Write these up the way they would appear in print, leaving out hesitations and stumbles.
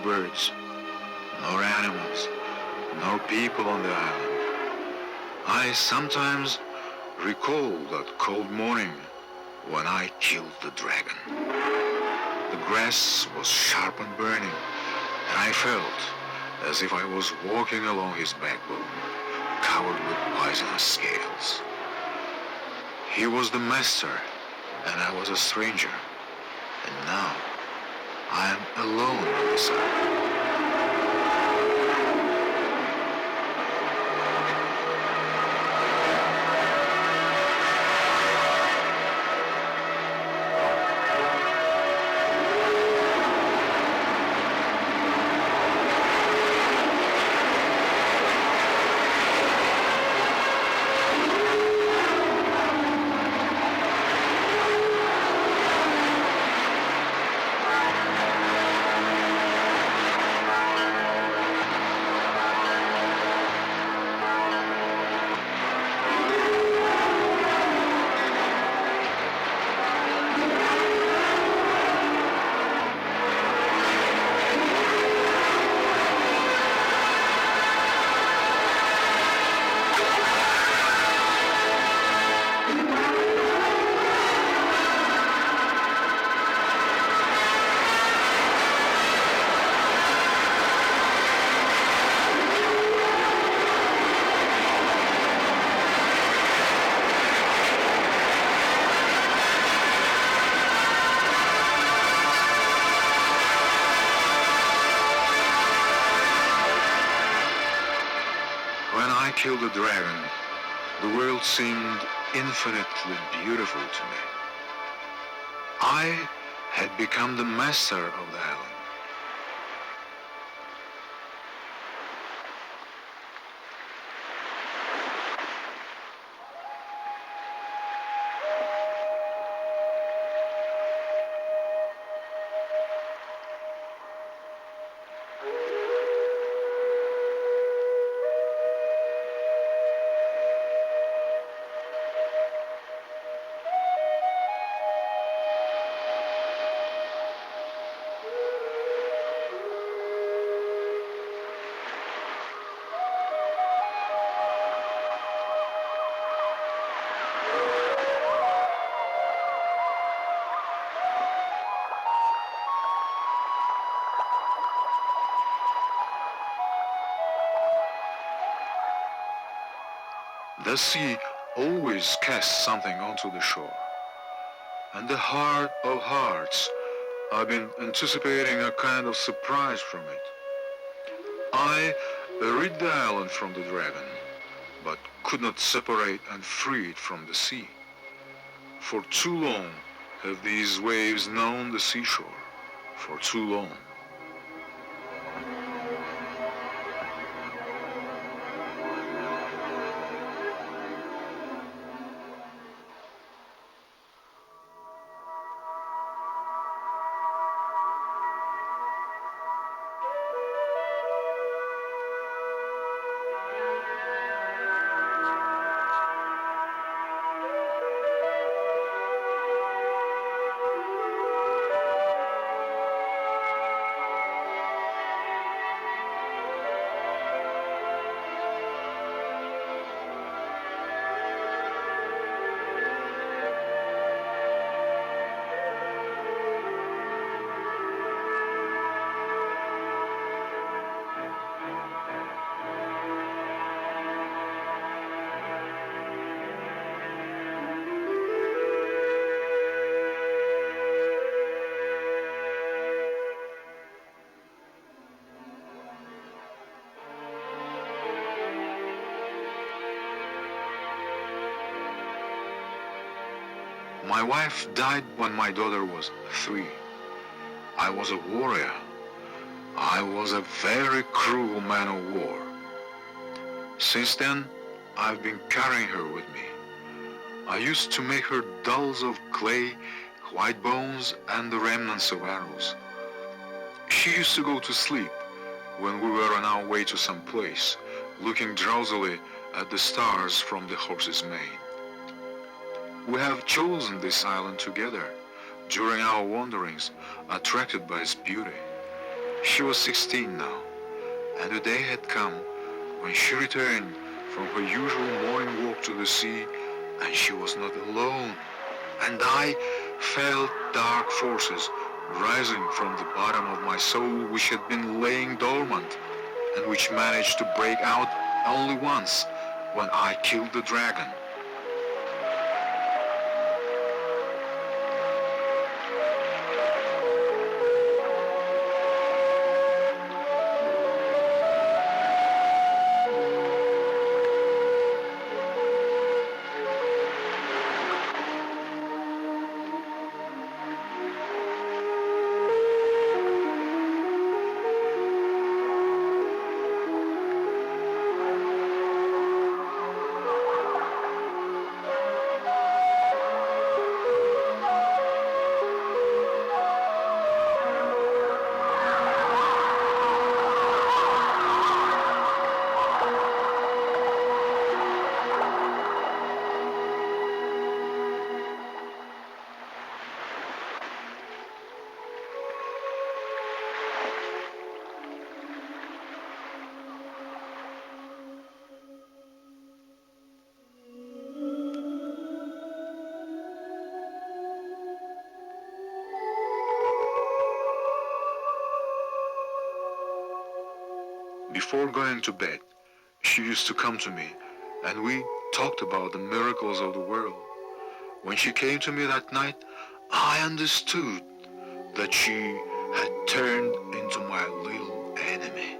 birds, nor animals, nor people on the island. I sometimes recall that cold morning when I killed the dragon. The grass was sharp and burning, and I felt as if I was walking along his backbone, covered with poisonous scales. He was the master, and I was a stranger, and now I am alone on this island. Killed the dragon, the world seemed infinitely beautiful to me. I had become the master of the island. The sea always casts something onto the shore. And the heart of hearts, I've been anticipating a kind of surprise from it. I rid the island from the dragon, but could not separate and free it from the sea. For too long have these waves known the seashore, for too long. My wife died when my daughter was 3. I was a warrior. I was a very cruel man of war. Since then, I've been carrying her with me. I used to make her dolls of clay, white bones, and the remnants of arrows. She used to go to sleep when we were on our way to some place, looking drowsily at the stars from the horse's mane. We have chosen this island together during our wanderings, attracted by its beauty. She was 16 now, and the day had come when she returned from her usual morning walk to the sea, and she was not alone. And I felt dark forces rising from the bottom of my soul, which had been laying dormant, and which managed to break out only once, when I killed the dragon. Before going to bed, she used to come to me, and we talked about the miracles of the world. When she came to me that night, I understood that she had turned into my little enemy.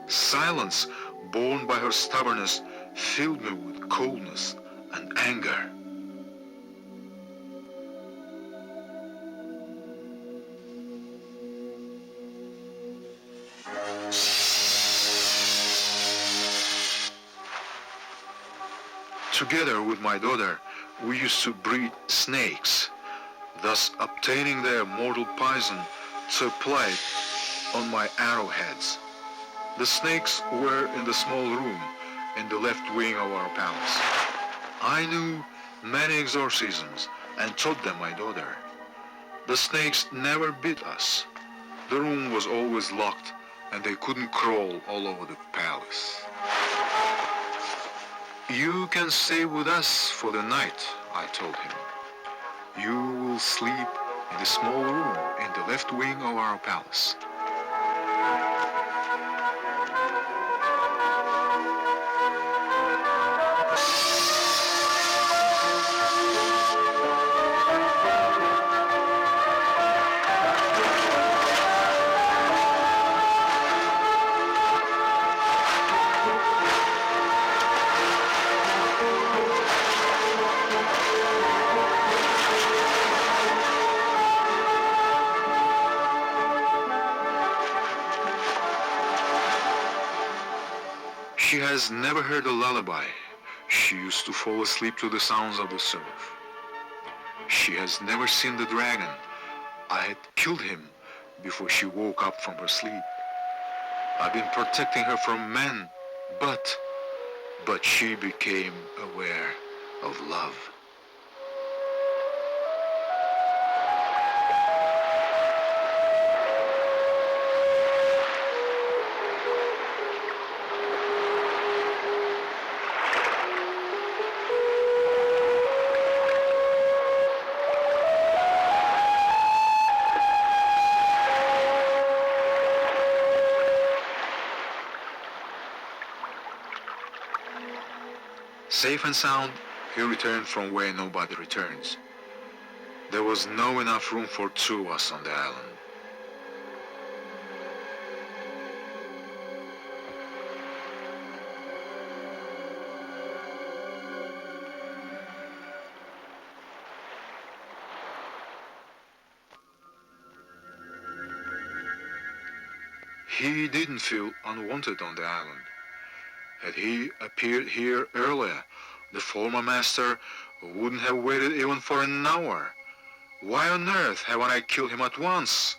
Silence, born by her stubbornness, filled me with coldness and anger. Together with my daughter, we used to breed snakes, thus obtaining their mortal poison to apply it on my arrowheads. The snakes were in the small room in the left wing of our palace. I knew many exorcisms and taught them my daughter. The snakes never bit us. The room was always locked, and they couldn't crawl all over the palace. You can stay with us for the night, I told him. You will sleep in the small room in the left wing of our palace. She has never heard a lullaby. She used to fall asleep to the sounds of the surf. She has never seen the dragon. I had killed him before she woke up from her sleep. I've been protecting her from men, but she became aware of love. Safe and sound, he returned from where nobody returns. There was no enough room for two of us on the island. He didn't feel unwanted on the island. Had he appeared here earlier, the former master wouldn't have waited even for an hour. Why on earth haven't I killed him at once?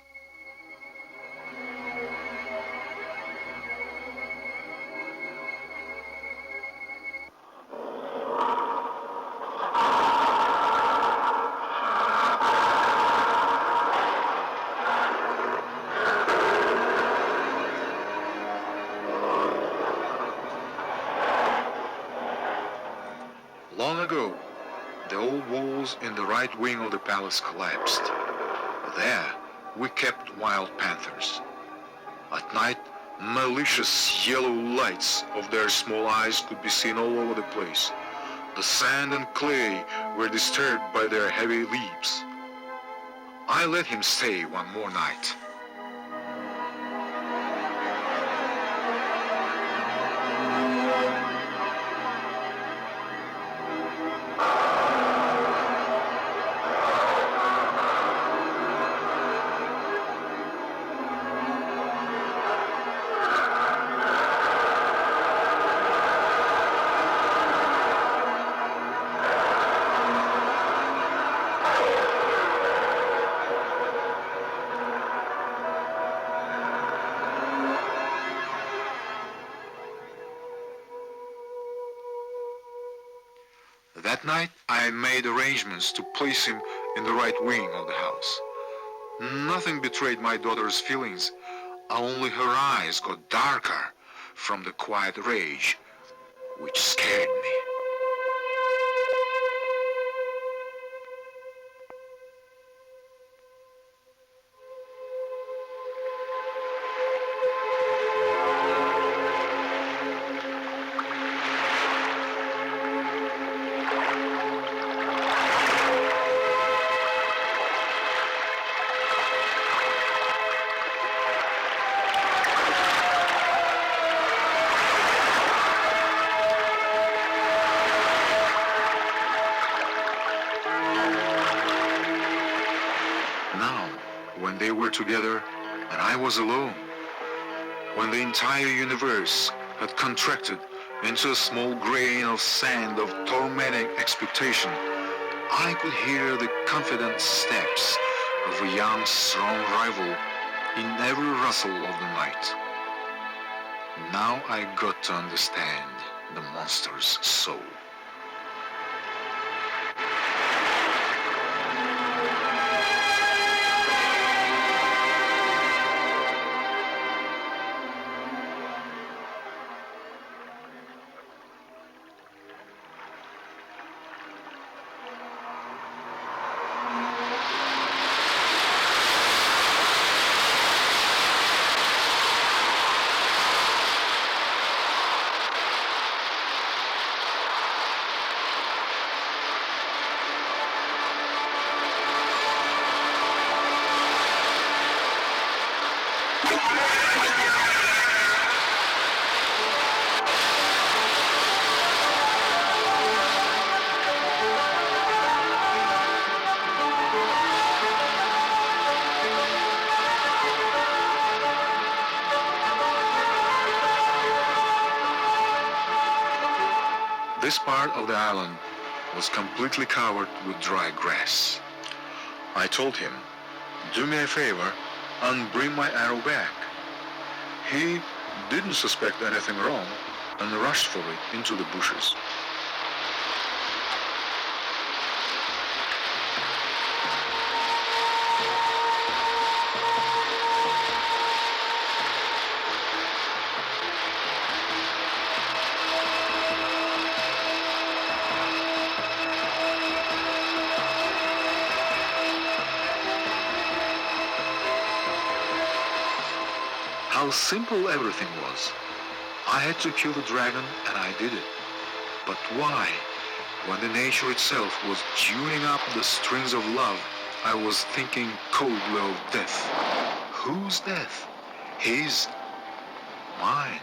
house in the right wing of the palace collapsed. There, we kept wild panthers. At night, malicious yellow lights of their small eyes could be seen all over the place. The sand and clay were disturbed by their heavy leaves. I let him stay one more night. That night, I made arrangements to place him in the right wing of the house. Nothing betrayed my daughter's feelings, only her eyes got darker from the quiet rage, which scared me. Together, and I was alone. When the entire universe had contracted into a small grain of sand of tormenting expectation, I could hear the confident steps of a young, strong rival in every rustle of the night. Now I got to understand the monster's soul. This part of the island was completely covered with dry grass. I told him, "Do me a favor and bring my arrow back." He didn't suspect anything wrong and rushed for it into the bushes. How simple everything was. I had to kill the dragon and I did it. But why? When the nature itself was tuning up the strings of love, I was thinking coldly of death. Whose death? His? Mine?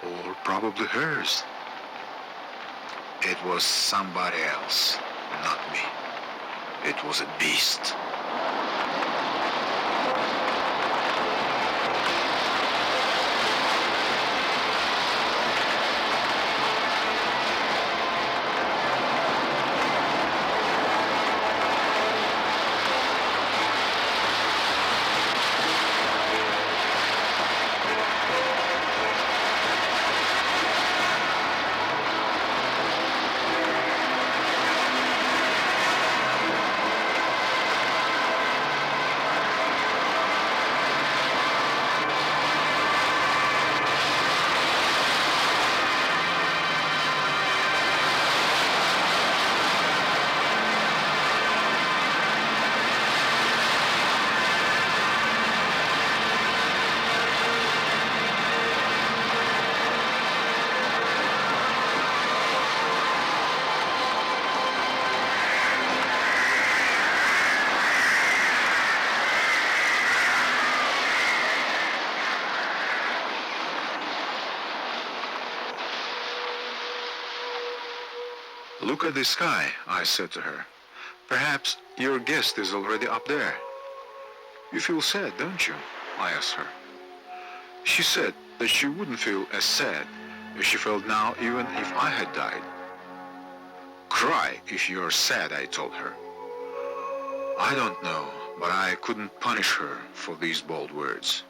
Or probably hers? It was somebody else, not me. It was a beast. "Look at the sky," I said to her. "Perhaps your guest is already up there." "You feel sad, don't you?" I asked her. She said that she wouldn't feel as sad as she felt now even if I had died. "Cry if you're sad," I told her. I don't know, but I couldn't punish her for these bold words.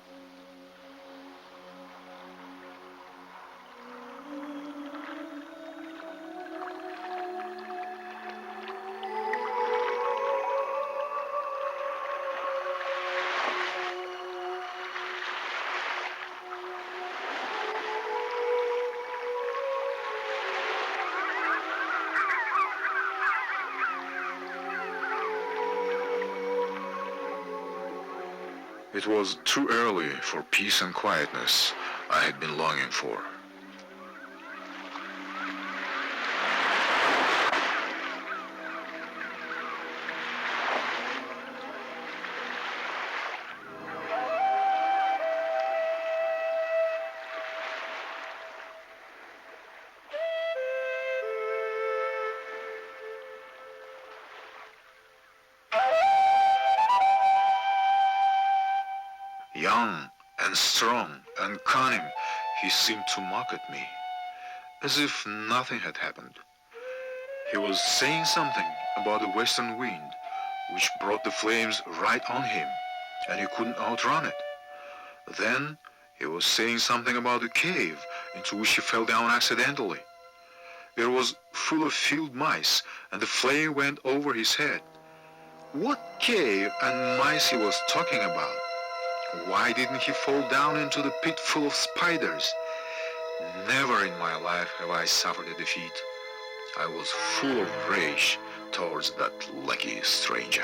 It was too early for peace and quietness I had been longing for. Young and strong and cunning, he seemed to mock at me, as if nothing had happened. He was saying something about the western wind, which brought the flames right on him, and he couldn't outrun it. Then he was saying something about the cave into which he fell down accidentally. It was full of field mice, and the flame went over his head. What cave and mice he was talking about? Why didn't he fall down into the pit full of spiders? Never in my life have I suffered a defeat. I was full of rage towards that lucky stranger.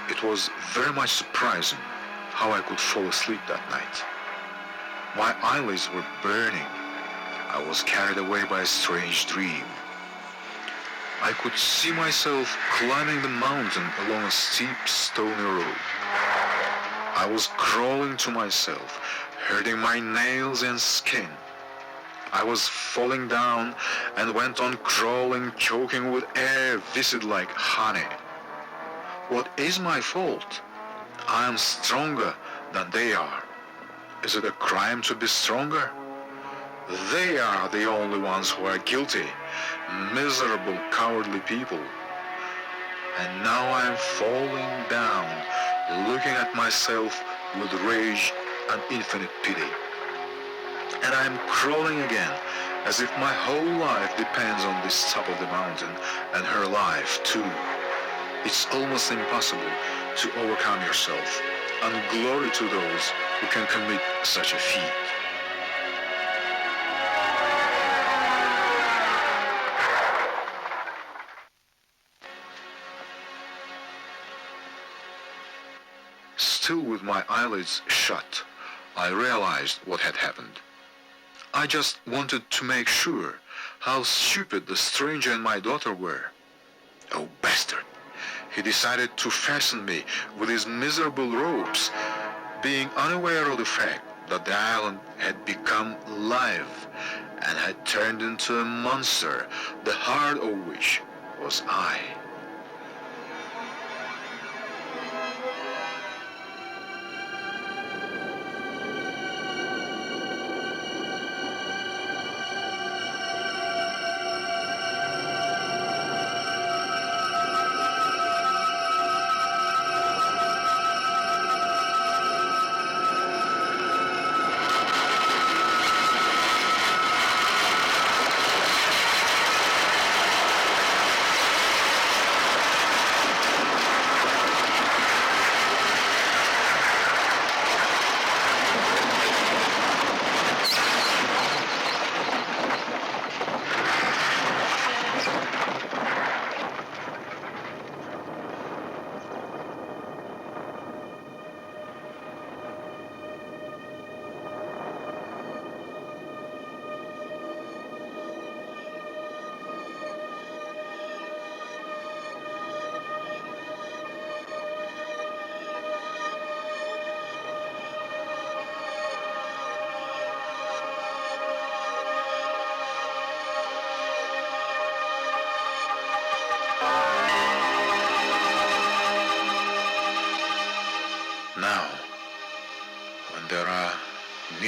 It was very much surprising how I could fall asleep that night. My eyelids were burning. I was carried away by a strange dream. I could see myself climbing the mountain along a steep stony road. I was crawling to myself, hurting my nails and skin. I was falling down and went on crawling, choking with air viscid like honey. What is my fault? I am stronger than they are. Is it a crime to be stronger? They are the only ones who are guilty, miserable, cowardly people. And now I am falling down, looking at myself with rage and infinite pity. And I am crawling again, as if my whole life depends on this top of the mountain, and her life too. It's almost impossible to overcome yourself, and glory to those who can commit such a feat. Still with my eyelids shut, I realized what had happened. I just wanted to make sure how stupid the stranger and my daughter were. Oh, bastard! He decided to fasten me with his miserable ropes, being unaware of the fact that the island had become live and had turned into a monster, the heart of which was I.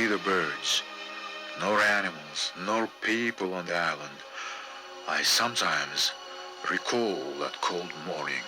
neither birds, nor animals, nor people on the island, I sometimes recall that cold morning.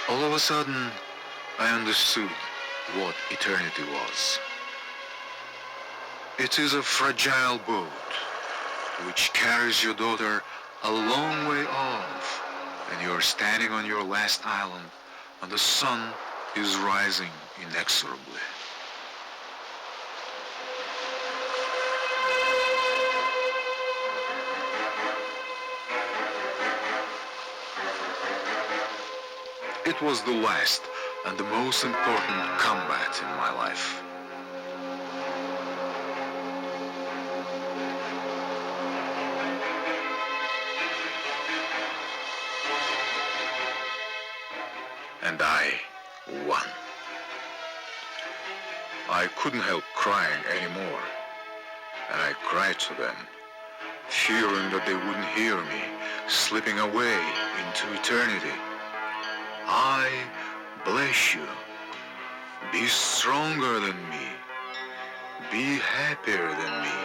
All of a sudden, I understood what eternity was. It is a fragile boat which carries your daughter a long way off, and you are standing on your last island, and the sun is rising inexorably. It was the last and the most important combat in my life. And I won. I couldn't help crying anymore, and I cried to them, fearing that they wouldn't hear me, slipping away into eternity. I bless you. Be stronger than me. Be happier than me.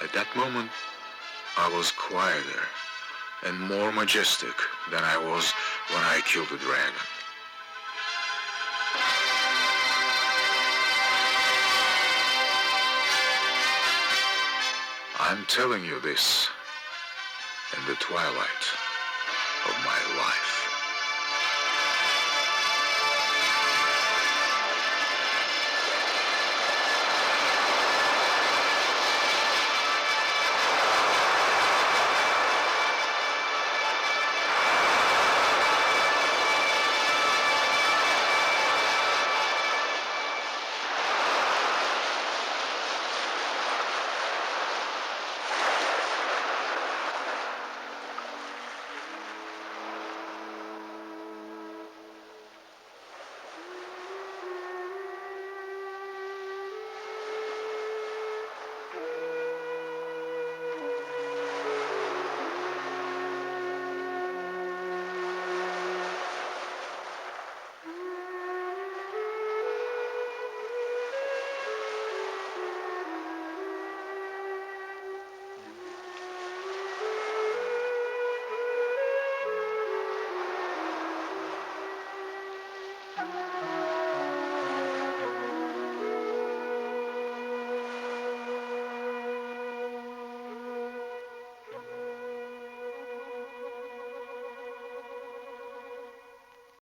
At that moment, I was quieter and more majestic than I was when I killed the dragon. I'm telling you this in the twilight of my life.